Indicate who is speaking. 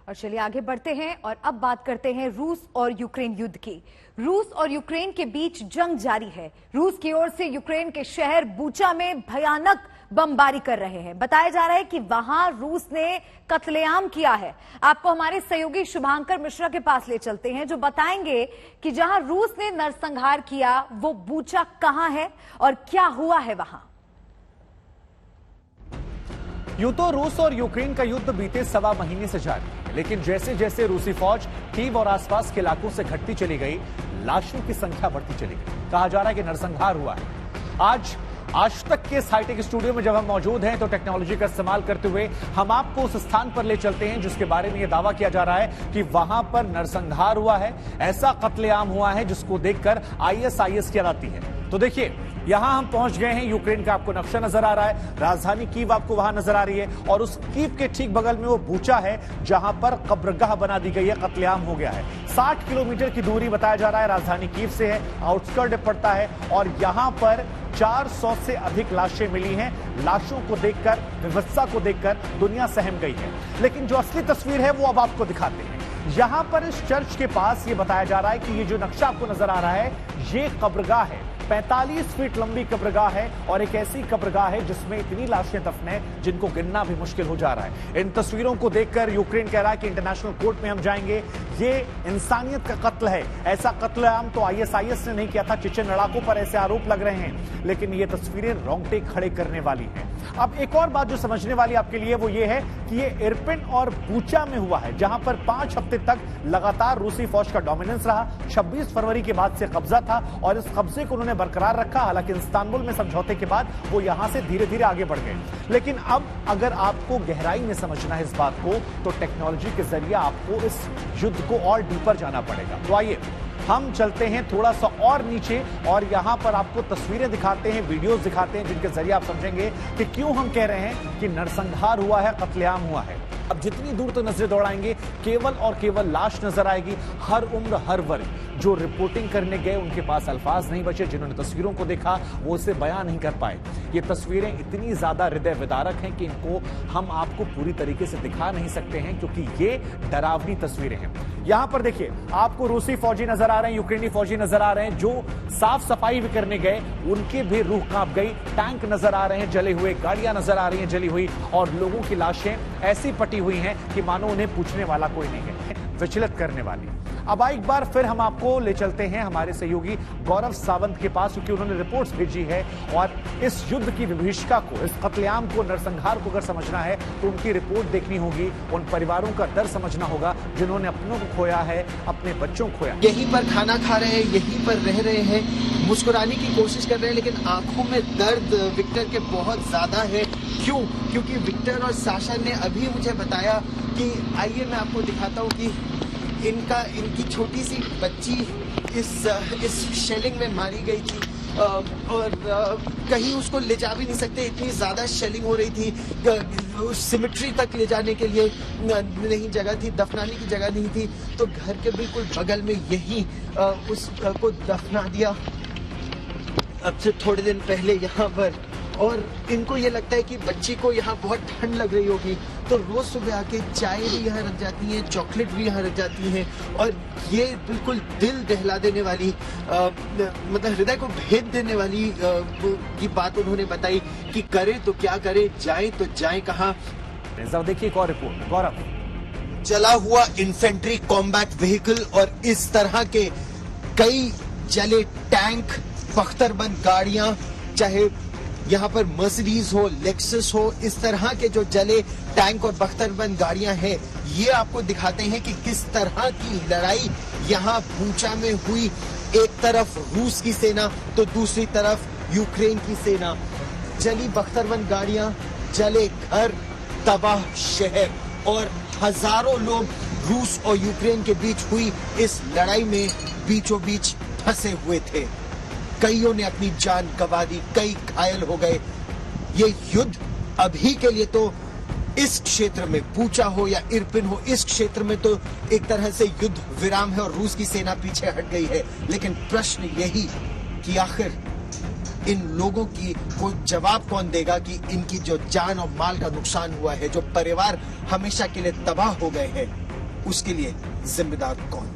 Speaker 1: और चलिए आगे बढ़ते हैं और अब बात करते हैं रूस और यूक्रेन युद्ध की। रूस और यूक्रेन के बीच जंग जारी है। रूस की ओर से यूक्रेन के शहर बूचा में भयानक बमबारी कर रहे हैं। बताया जा रहा है कि वहां रूस ने कत्लेआम किया है। आपको हमारे सहयोगी शुभांकर मिश्रा के पास ले चलते हैं, जो बताएंगे कि जहां रूस ने नरसंहार किया वो बूचा कहां है और क्या हुआ है वहां।
Speaker 2: यूं तो रूस और यूक्रेन का युद्ध बीते सवा महीने से जारी है, लेकिन जैसे जैसे रूसी फौज कीव और आसपास के इलाकों से घटती चली गई, लाशों की संख्या बढ़ती चली गई। कहा जा रहा है कि नरसंहार हुआ है। आज तक के हाईटेक स्टूडियो में जब हम मौजूद हैं तो टेक्नोलॉजी का इस्तेमाल करते हुए हम आपको उस स्थान पर ले चलते हैं जिसके बारे में यह दावा किया जा रहा है कि वहां पर नरसंहार हुआ है। ऐसा कत्लेआम हुआ है जिसको देखकर आईएसआईएस की आती है। तो देखिए, यहां हम पहुंच गए हैं। यूक्रेन का आपको नक्शा नजर आ रहा है, राजधानी कीव आपको वहां नजर आ रही है और उस कीव के ठीक बगल में वो बूचा है जहां पर कब्रगाह बना दी गई है। कत्लेआम हो गया है। 60 किलोमीटर की दूरी बताया जा रहा है राजधानी कीव से है, आउटस्कर्ट पड़ता है और यहां पर 400 से अधिक लाशें मिली हैं। लाशों को देखकर, विवत्सा को देखकर दुनिया सहम गई है। लेकिन जो असली तस्वीर है वो अब आपको दिखाते हैं। यहां पर इस चर्च के पास ये बताया जा रहा है कि ये जो नक्शा आपको नजर आ रहा है ये कब्रगाह है। 45 फीट लंबी कब्रगाह है और एक ऐसी कब्रगाह है जिसमें इतनी लाशें दफन है जिनको गिनना भी मुश्किल हो जा रहा है। इन तस्वीरों को देखकर यूक्रेन कह रहा है कि इंटरनेशनल कोर्ट में हम जाएंगे, ये इंसानियत का कत्ल है। ऐसा कत्लेआम तो आईएसआईएस ने नहीं किया था। चेचन लड़ाकों पर ऐसे आरोप लग रहे हैं, लेकिन ये तस्वीरें रोंगटे खड़े करने वाली हैं। अब एक और बात जो समझने वाली आपके लिए वो ये है कि ये इरपिन और बूचा में हुआ है, जहां पर 5 हफ्ते तक लगातार रूसी फौज का डोमिनेंस रहा। 26 फरवरी के बाद से कब्जा था और इस कब्जे को उन्होंने बरकरार रखा। हालांकि इस्तांबुल में समझौते के बाद वो यहां से धीरे धीरे आगे बढ़ गए। लेकिन अब अगर आपको गहराई में समझना है इस बात को, तो टेक्नोलॉजी के जरिए आपको इस युद्ध को और डीपर जाना पड़ेगा। तो आइए हम चलते हैं थोड़ा सा और नीचे और यहां पर आपको तस्वीरें दिखाते हैं, वीडियोस दिखाते हैं, जिनके जरिए आप समझेंगे कि क्यों हम कह रहे हैं कि नरसंहार हुआ है, कत्लेआम हुआ है। अब जितनी दूर तो नजर दौड़ाएंगे केवल और केवल लाश नजर आएगी। हर उम्र, हर वर्ग जो रिपोर्टिंग करने गए उनके पास अल्फाज नहीं बचे। जिन्होंने तस्वीरों को देखा वो इसे बयान नहीं कर पाए। ये तस्वीरें इतनी ज्यादा हृदय विदारक हैं कि इनको हम आपको पूरी तरीके से दिखा नहीं सकते हैं, क्योंकि ये डरावनी तस्वीरें हैं। यहां पर देखिए, आपको रूसी फौजी नजर आ रहे हैं, यूक्रेनी फौजी नजर आ रहे हैं जो साफ सफाई भी करने गए, उनके भी रूह कांप गई। टैंक नजर आ रहे हैं जले हुए, गाड़ियां नजर आ रही हैं जली हुई और लोगों की लाशें ऐसी पटी हुई हैं कि मानो उन्हें पूछने वाला कोई नहीं है, विचलित करने वाली। अब एक बार फिर हम आपको ले चलते हैं हमारे सहयोगी गौरव सावंत के पास, क्योंकि उन्होंने रिपोर्ट्स भेजी है और इस युद्ध की विभीषिका को, इस कत्लेआम को, नरसंहार को अगर समझना है तो उनकी रिपोर्ट देखनी होगी। उन परिवारों का दर्द समझना होगा जिन्होंने अपनों को खोया है, अपने बच्चों को खोया।
Speaker 3: यहीं पर खाना खा रहे हैं, यहीं पर रह रहे हैं, मुस्कुराने की कोशिश कर रहे हैं, लेकिन आंखों में दर्द विक्टर के बहुत ज्यादा है। क्यों? क्योंकि विक्टर और साशा ने अभी मुझे बताया कि आइए मैं आपको दिखाता हूँ कि इनकी छोटी सी बच्ची इस शेलिंग में मारी गई थी और कहीं उसको ले जा भी नहीं सकते, इतनी ज्यादा शेलिंग हो रही थी। सिमेट्री तक ले जाने के लिए नहीं जगह थी, दफनाने की जगह नहीं थी, तो घर के बिल्कुल बगल में यही उसको दफना दिया अब से थोड़े दिन पहले यहाँ पर। और इनको ये लगता है कि बच्ची को यहाँ बहुत ठंड लग रही होगी, तो रोज सुबह आके चाय भी यहाँ रख जाती है, चॉकलेट भी यहाँ रख जाती हैं। और ये बिल्कुल दिल दहला देने वाली, मतलब हृदय को भेद देने वाली की बात उन्होंने बताई कि करे तो क्या करे, जाए तो जाए कहाँ।
Speaker 2: देखिए एक और रिपोर्ट गौरव।
Speaker 3: जला हुआ इन्फेंट्री कॉम्बैट व्हीकल और इस तरह के कई जले टैंक, बख्तरबंद गाड़ियां, चाहे यहाँ पर मर्सिडीज हो, लेक्सस हो, इस तरह के जो जले टैंक और बख्तरबंद गाड़ियां हैं, ये आपको दिखाते हैं कि किस तरह की लड़ाई यहाँ बूचा में हुई। एक तरफ रूस की सेना तो दूसरी तरफ यूक्रेन की सेना। जली बख्तरबंद गाड़ियां, जले घर, तबाह शहर और हजारों लोग रूस और यूक्रेन के बीच हुई इस लड़ाई में बीचों बीच फंसे हुए थे। कईयों ने अपनी जान गंवा दी, कई घायल हो गए। ये युद्ध अभी के लिए तो इस क्षेत्र में, बूचा हो या इरपिन हो, इस क्षेत्र में तो एक तरह से युद्ध विराम है और रूस की सेना पीछे हट गई है। लेकिन प्रश्न यही कि आखिर इन लोगों की को जवाब कौन देगा कि इनकी जो जान और माल का नुकसान हुआ है, जो परिवार हमेशा के लिए तबाह हो गए हैं, उसके लिए जिम्मेदार कौन?